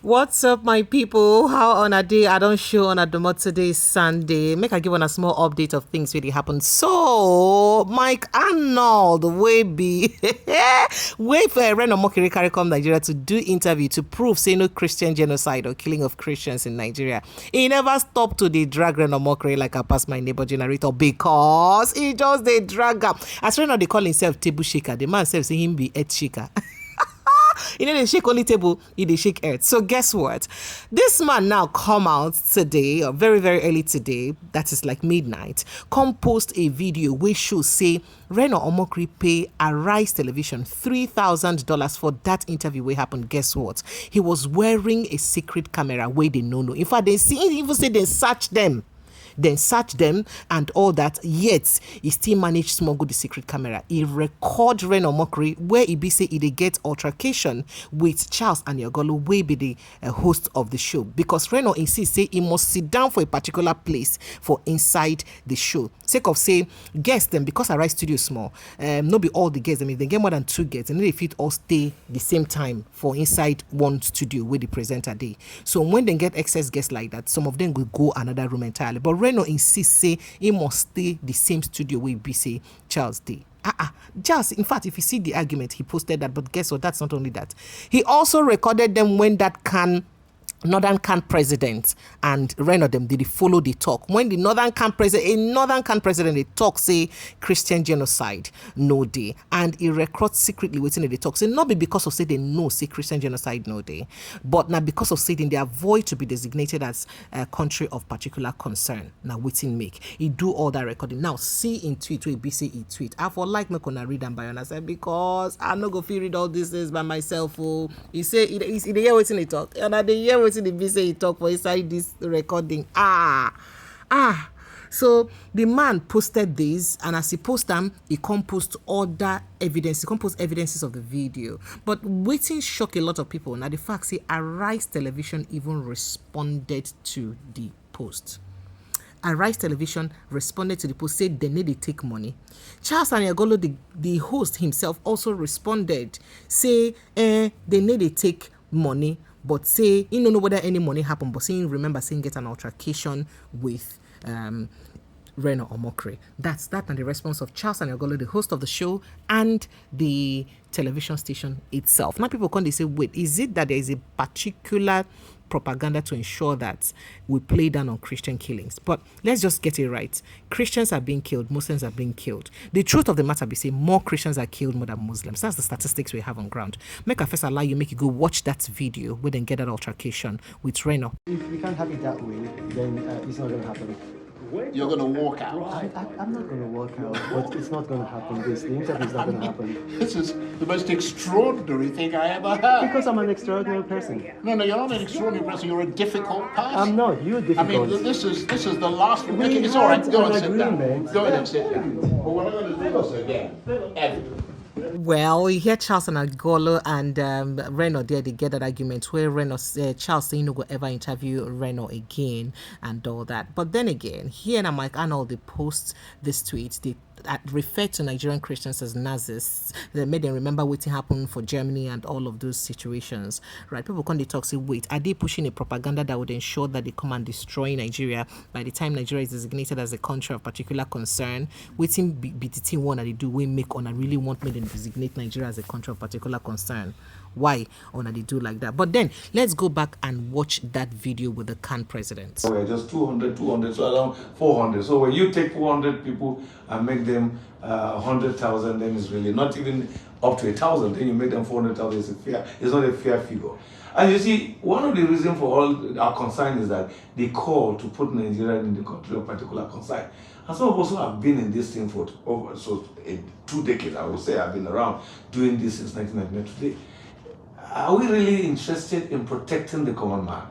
What's up, my people? How on a day I don't show on a demo today is Sunday. Make I give on a small update of things really happened. So Mike Arnold wait for Reno Omokri carry come Nigeria to do interview to prove say no Christian genocide or killing of Christians in Nigeria. He never stopped to the drag Reno Omokri like I pass my neighbor generator because he just they drag up. As Reno they call himself table shaker. The man says him be earth shaker. You know, they shake only table, they shake earth. So guess what? This man now come out today, or very, very early today, that is like midnight, come post a video which should say Reno Omokri pay Arise Television $3,000 for that interview where happened. Guess what? He was wearing a secret camera where they no. In fact, they see even say they search them. Then search them and all that, yet he still managed to smuggle the secret camera. He record Reno Omokri where he be say he dey get altercation with Charles Aniagolo, wey be the host of the show, because Reno insists say he must sit down for a particular place for inside the show. Sake of say guests them, because Arise Studio small, no be all the guests. I mean, they get more than 2 guests, and they fit all stay the same time for inside one studio where the presenter dey. So when they get excess guests like that, some of them will go another room entirely. But Reno insists say he must stay the same studio where be say Charles dey. Charles, in fact, if you see the argument, he posted that. But guess what? That's not only that. He also recorded them when that Northern Camp president and Reno them did follow the talk. When the Northern Camp president, they talk say Christian genocide no day, and he records secretly within the talk. Say not be because of say they know say Christian genocide no day, but now because of saying they avoid to be designated as a country of particular concern. Now waiting make he do all that recording. Now see in tweet where be say he tweet. I for like me gonna read them by yourself because I'm not gonna read all these things by myself. Oh, he say he the hear waiting they talk, and I the hear the be say he talk for inside this recording. So the man posted this, and as he post them, he composed other evidence. He composed evidences of the video. But waiting shock a lot of people. Now the fact say Arise Television even responded to the post. Arise Television responded to the post, said they need to take money. Charles Aniagolo, the host himself, also responded, say they need to take money, but say he don't know whether any money happened, but saying remember saying get an altercation with Reno Omokri. That's that and the response of Charles Aniagolo, the host of the show, and the television station itself. Now people come, they say, wait, is it that there is a particular propaganda to ensure that we play down on Christian killings? But let's just get it right. Christians are being killed, Muslims are being killed. The truth of the matter be say more Christians are killed more than Muslims. That's the statistics we have on ground. Make a first allow you make you go watch that video where then get that altercation with Reno. If we can't have it that way, then it's not going to happen. You're going to walk out. I'm not going to walk out, but it's not going to happen. The interview is not going to happen. This is the most extraordinary thing I ever heard. Because I'm an extraordinary person. No, you're not an extraordinary person. You're a difficult person. I'm not. You're difficult. I mean, this is the last. Okay, it's all right. Go and sit down. Go ahead and sit down. But we're not going to do this again. Ever. Well, we hear Charles Aniagolo and Reno there, they get that argument where Charles saying no go ever interview Reno again and all that. But then again, here and Mike Arnold, they post this tweet, they refer to Nigerian Christians as Nazis. They made them remember what happened for Germany and all of those situations, right? People come, they talk, say, wait, are they pushing a propaganda that would ensure that they come and destroy Nigeria by the time Nigeria is designated as a country of particular concern? Waiting BTT one that they do, we make on, I really want me to designate Nigeria as a country of particular concern. Why or they do like that? But then let's go back and watch that video with the Camp president. We're just 200, so around 400. So when you take 400 people and make them 100,000, then it's really not even up to 1,000. Then you make them 400,000. It's not a fair figure. And you see, one of the reasons for all our concern is that they call to put Nigeria in the country of particular concern. And some of us who have been in this thing for over 2 decades, I would say, I've been around doing this since 1999 today. Are we really interested in protecting the common man?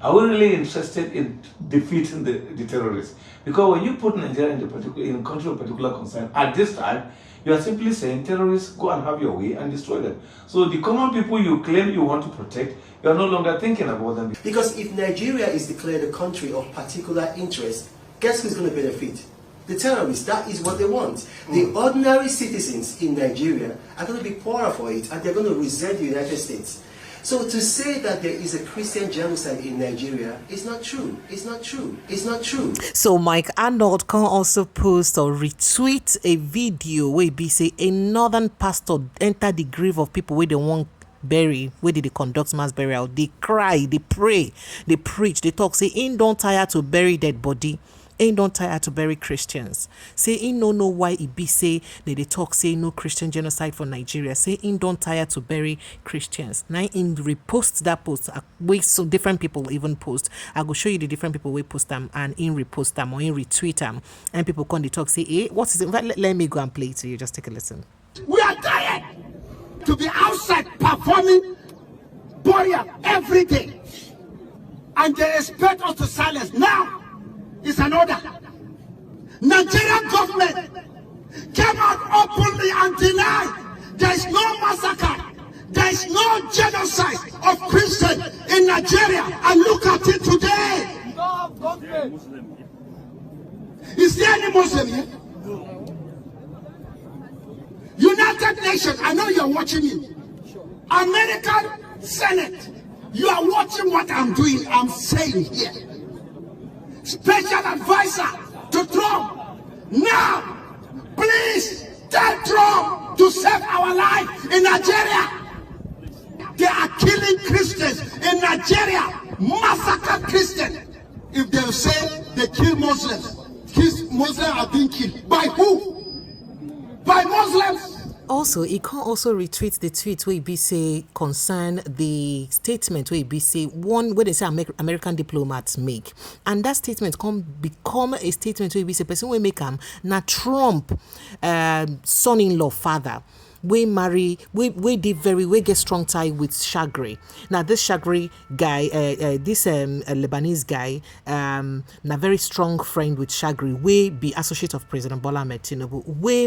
Are we really interested in defeating the terrorists? Because when you put Nigeria in a country of particular concern, at this time, you are simply saying terrorists go and have your way and destroy them. So the common people you claim you want to protect, you are no longer thinking about them. Because if Nigeria is declared a country of particular interest, guess who's going to benefit? The terrorists. That is what they want. The ordinary citizens in Nigeria are going to be poorer for it, and they're going to resent the United States. So to say that there is a Christian genocide in Nigeria is not true. It's not true. It's not true. So Mike Arnold can also post or retweet a video where be say a northern pastor enter the grave of people where they want bury, where did they conduct mass burial. They cry, they pray, they preach, they talk, say ain't don't tire to bury dead body. Ain't don't tire to bury Christians. Say ain't no know why it be say they talk say no Christian genocide for Nigeria. Say ain't don't tire to bury Christians. Now in repost that post, way so different people even post. I go show you the different people we post them and in repost them or in retweet them, and people come they talk say, hey, what is it? Let me go and play it to you. Just take a listen. We are tired to be outside performing burial every day, and they expect us to silence now. Is an order. Nigerian government came out openly and denied there is no massacre, there is no genocide of Christians in Nigeria. And look at it today. Is there any Muslim here? United Nations, I know you're watching me. American Senate, you are watching what I'm doing, I'm saying here. Special advisor to Trump. Now, please tell Trump to save our life in Nigeria. They are killing Christians in Nigeria. Massacre Christians. If they say they kill Muslims, Muslims are being killed. By who? By Muslims. Also, he can also retweet the tweet where he say concern the statement where he say one where they say American diplomats make, and that statement can become a statement where he say person will make na Trump son-in-law father. We marry, we get strong tie with Shagri. Now this Shagri guy, this Lebanese guy, na very strong friend with Shagri. We be associate of President Bola Tinubu. We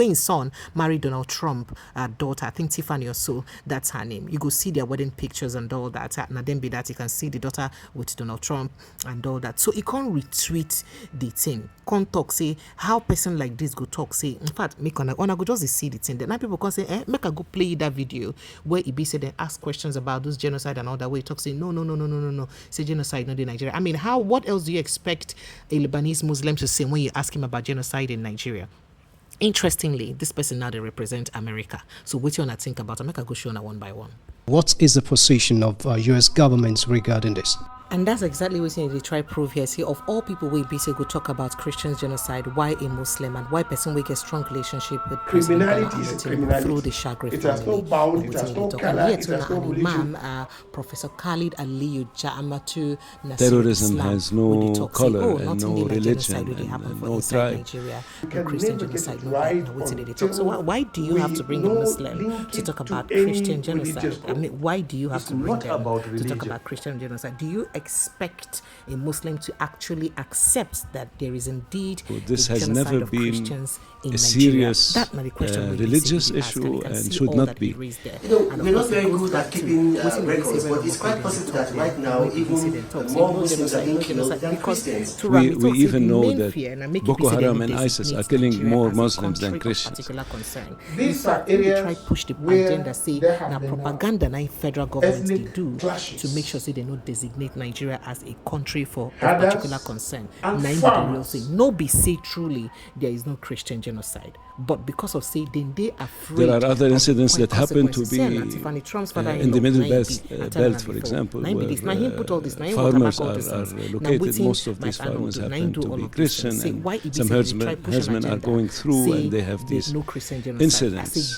his son marry Donald Trump daughter. I think Tiffany or so. That's her name. You go see their wedding pictures and all that. Now then be that you can see the daughter with Donald Trump and all that. So he can't retweet the thing. Can't talk say how person like this go talk say. In fact, make on go just see the thing. Then people can say, make I go play that video where Ibi said they ask questions about this genocide and all that way. Talk say no. Say genocide not in Nigeria. I mean, what else do you expect a Lebanese Muslim to say when you ask him about genocide in Nigeria? Interestingly, this person now they represent America. So what you wanna think about? Make I go show on one by one. What is the position of U.S. governments regarding this? And that's exactly what they try to prove here. See, of all people we basically go talk about Christians genocide, why a Muslim and why person we get strong relationship with criminality is criminality. Through the Shagri it has no bound, it has no color, it has no religion. Professor Khalid Aliyu Ja'amatu Terrorism has no color and no religion and no tribe. Nigeria, Christian genocide. So why do you have to bring a Muslim to talk about Christian genocide? I mean, why do you have to bring them to talk about Christian genocide? Do you expect a Muslim to actually accept that there is indeed this has genocide never of been Christians in a Nigeria? serious religious issue and should not be. We're not very good at keeping records, but it's quite possible that right now even more Muslims are being killed than Christians. We even know that Boko Haram and ISIS are killing more Muslims than Christians. These are areas push the agenda, say now propaganda na federal government they do to make sure say they not designate Nigeria as a country for a particular concern. No be say truly there is no Christian genocide, but because of say then they are afraid. There are other incidents that happen to be in the Middle Belt, for example, where farmers are located. Most of these farmers happen to be Christian, and some herdsmen are going through and they have these incidents.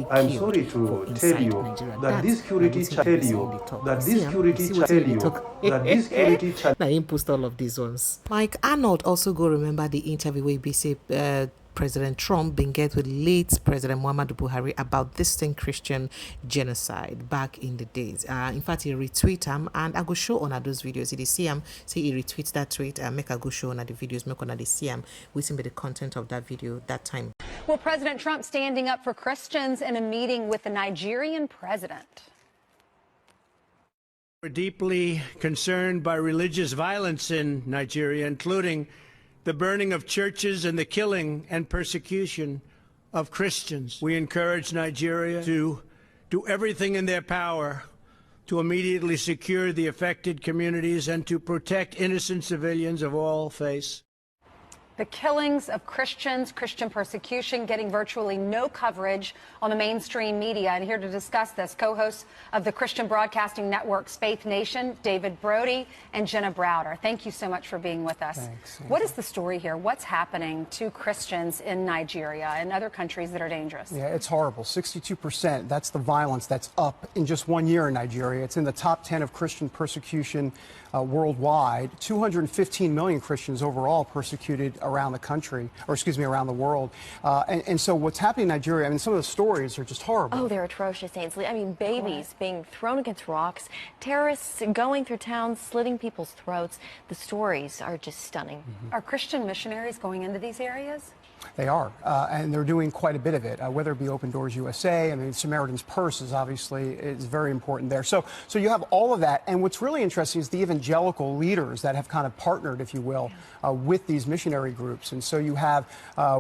I'm sorry to tell you that this security Now he post all of these ones. Mike Arnold also go remember the interview where he say President Trump been get with late President Muhammadu Buhari about this thing Christian genocide back in the days. In fact, he retweet him and I go show on those videos. He see him, say he retweets that tweet and make a go show on the videos, make on the see him, waiting by the content of that video that time. Well, President Trump standing up for Christians in a meeting with the Nigerian president. We're deeply concerned by religious violence in Nigeria, including the burning of churches and the killing and persecution of Christians. We encourage Nigeria to do everything in their power to immediately secure the affected communities and to protect innocent civilians of all faiths. The killings of Christians, Christian persecution, getting virtually no coverage on the mainstream media. And here to discuss this, co-hosts of the Christian Broadcasting Network's Faith Nation, David Brody and Jenna Browder. Thank you so much for being with us. Thanks. What is the story here? What's happening to Christians in Nigeria and other countries that are dangerous? Yeah, it's horrible. 62%, that's the violence that's up in just 1 year in Nigeria. It's in the top 10 of Christian persecution worldwide. 215 million Christians overall persecuted around the country, or excuse me, around the world. And so what's happening in Nigeria, I mean, some of the stories are just horrible. Oh, they're atrocious, Ainsley. I mean, babies being thrown against rocks, terrorists going through towns, slitting people's throats. The stories are just stunning. Are Christian missionaries going into these areas? They are, and they're doing quite a bit of it, whether it be Open Doors USA. I mean, Samaritan's Purse is obviously very important there. So you have all of that, and what's really interesting is the evangelical leaders that have kind of partnered, if you will, with these missionary groups. And so you have,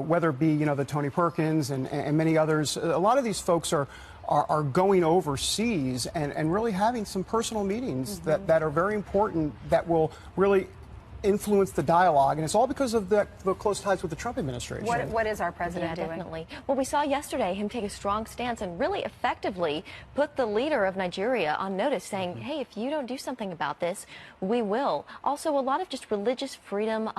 whether it be, you know, the Tony Perkins and many others, a lot of these folks are going overseas and really having some personal meetings that are very important, that will really influence the dialogue, and it's all because of the close ties with the Trump administration. What is our president doing? Definitely. Well, we saw yesterday him take a strong stance and really effectively put the leader of Nigeria on notice, saying, hey, if you don't do something about this, we will. Also, a lot of just religious freedom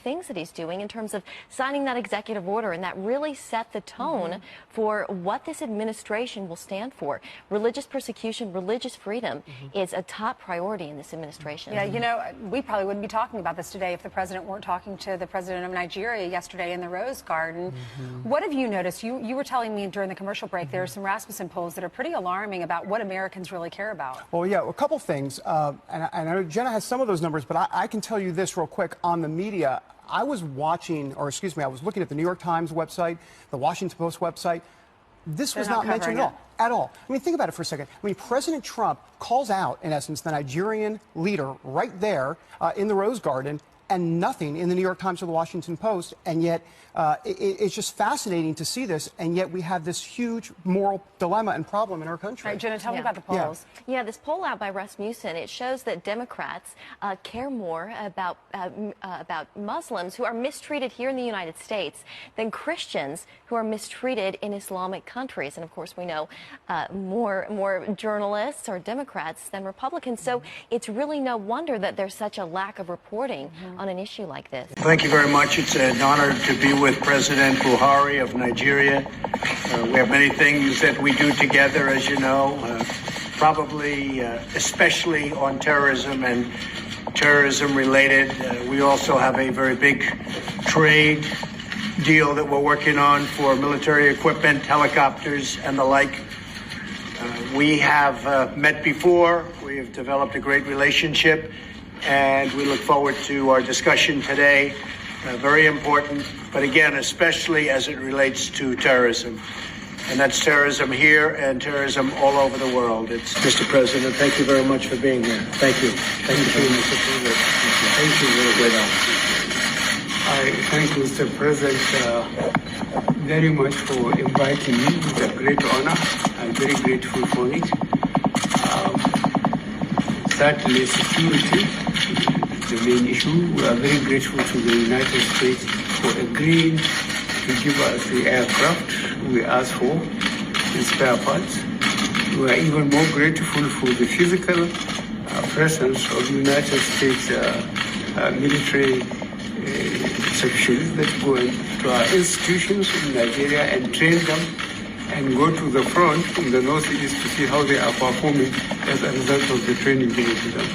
things that he's doing in terms of signing that executive order, and that really set the tone for what this administration will stand for. Religious persecution, religious freedom is a top priority in this administration. Yeah, you know, we probably wouldn't be talking about this today if the president weren't talking to the president of Nigeria yesterday in the Rose Garden. What have you noticed? You were telling me during the commercial break there are some Rasmussen polls that are pretty alarming about what Americans really care about. Well, yeah, a couple things, and I know Jenna has some of those numbers, but I can tell you this real quick on the media. I was watching, or excuse me, I was looking at the New York Times website, the Washington Post website. This was not mentioned at all. I mean, think about it for a second. I mean, President Trump calls out, in essence, the Nigerian leader right there in the Rose Garden, and nothing in the New York Times or the Washington Post. And yet it's just fascinating to see this. And yet we have this huge moral dilemma and problem in our country. All right, Jenna, tell me about the polls. Yeah, this poll out by Rasmussen, it shows that Democrats care more about Muslims who are mistreated here in the United States than Christians who are mistreated in Islamic countries. And of course, we know more journalists are Democrats than Republicans. So it's really no wonder that there's such a lack of reporting on an issue like this. Thank you very much. It's an honor to be with President Buhari of Nigeria. We have many things that we do together, as you know, probably especially on terrorism and terrorism related. We also have a very big trade deal that we're working on for military equipment, helicopters, and the like. We have met before. We have developed a great relationship, and we look forward to our discussion today. Very important, but again, especially as it relates to terrorism. And that's terrorism here and terrorism all over the world. It's Mr. President, thank you very much for being here. Thank you. Thank you, Mr. President. Thank you for a great honor. I thank Mr. President very much for inviting me. It's a great honor. I'm very grateful for it. Certainly security is the main issue. We are very grateful to the United States for agreeing to give us the aircraft we asked for in spare parts. We are even more grateful for the physical presence of United States military sections that go into our institutions in Nigeria and train them and go to the front in the northeast to see how they are performing as a result of the training given to them.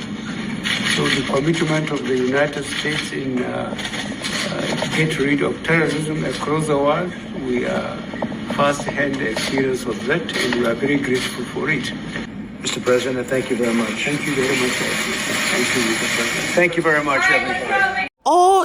So the commitment of the United States in get rid of terrorism across the world, we are first-hand experience of that, and we are very grateful for it. Mr. President, thank you very much. Thank you very much. Thank you, Mr. President. Thank you very much, everybody.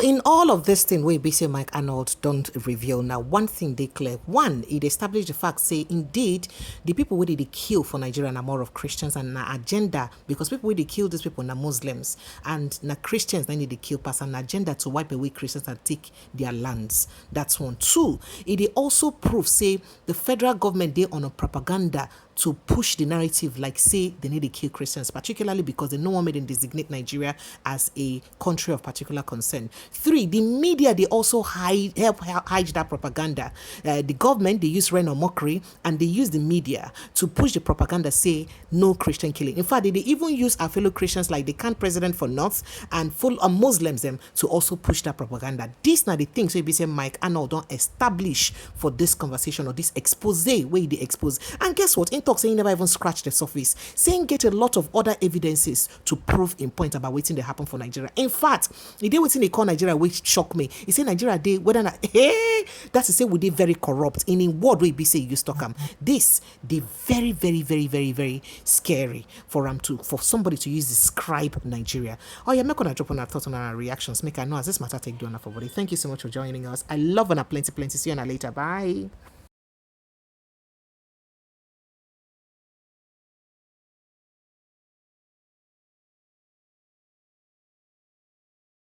In all of this thing we say Mike Arnold don't reveal. Now, one thing they clear. One, it established the fact, say, indeed, the people who did they kill for Nigeria are more of Christians and an agenda, because people who they kill these people are Muslims and na Christians they need to kill pass an agenda to wipe away Christians and take their lands. That's one. Two, it also proves, say, the federal government they on a propaganda to push the narrative like say they need to kill Christians, particularly because they no one made them designate Nigeria as a country of particular concern. 3, the media, they also help hide that propaganda. The government, they use Reno Omokri, and they use the media to push the propaganda, say no Christian killing. In fact, they even use our fellow Christians like the current president for North and full Muslims them to also push that propaganda. These are the things we be saying Mike Arnold don't establish for this conversation or this expose where they expose. And guess what? In talk saying never even scratch the surface. Saying get a lot of other evidences to prove in point about waiting to happen for Nigeria. In fact, the day waiting they call Nigeria, which shock me. He say Nigeria day whether not that's to say we did very corrupt. In word we be say you stock them. This they very, very, very, very, very scary for somebody to use describe Nigeria. Oh yeah, make gonna drop on our thoughts on our reactions. Make I know as this matter take doing for body. Thank you so much for joining us. I love on a plenty. See you on a later. Bye.